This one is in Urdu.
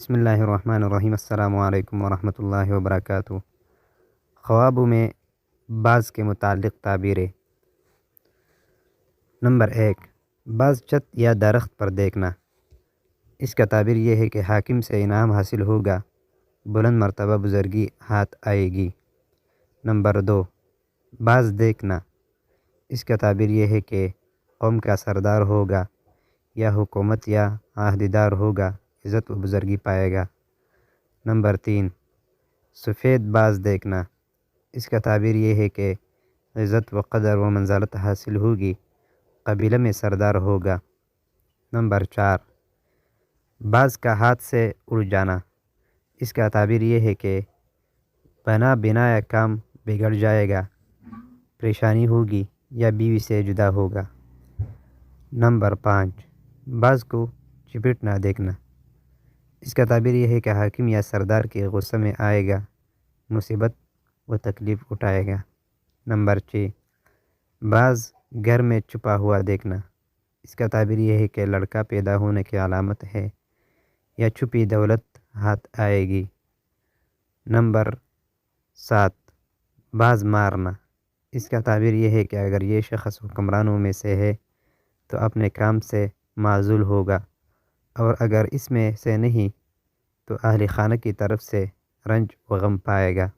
بسم اللہ الرحمن الرحیم۔ السلام علیکم ورحمۃ اللہ وبرکاتہ۔ خوابوں میں بعض کے متعلق تعبیریں۔ نمبر 1، بعض چھت یا درخت پر دیکھنا۔ اس کا تعبیر یہ ہے کہ حاکم سے انعام حاصل ہوگا، بلند مرتبہ بزرگی ہاتھ آئے گی۔ نمبر 2، بعض دیکھنا۔ اس کا تعبیر یہ ہے کہ قوم کا سردار ہوگا یا حکومت یا عہدیدار ہوگا، عزت و بزرگی پائے گا۔ نمبر 3، سفید باز دیکھنا۔ اس کا تعبیر یہ ہے کہ عزت و قدر و منزلت حاصل ہوگی، قبیلہ میں سردار ہوگا۔ نمبر 4، باز کا ہاتھ سے اڑ جانا۔ اس کا تعبیر یہ ہے کہ بنایا کام بگڑ جائے گا، پریشانی ہوگی یا بیوی سے جدا ہوگا۔ نمبر 5، باز کو چپٹ نہ دیکھنا۔ اس کا تعبیر یہ ہے کہ حاکم یا سردار کے غصے میں آئے گا، مصیبت و تکلیف اٹھائے گا۔ نمبر 6، باز گھر میں چھپا ہوا دیکھنا۔ اس کا تعبیر یہ ہے کہ لڑکا پیدا ہونے کی علامت ہے یا چھپی دولت ہاتھ آئے گی۔ نمبر 7، باز مارنا۔ اس کا تعبیر یہ ہے کہ اگر یہ شخص حکمرانوں میں سے ہے تو اپنے کام سے معزول ہوگا، اور اگر اس میں سے نہیں تو اہل خانہ کی طرف سے رنج و غم پائے گا۔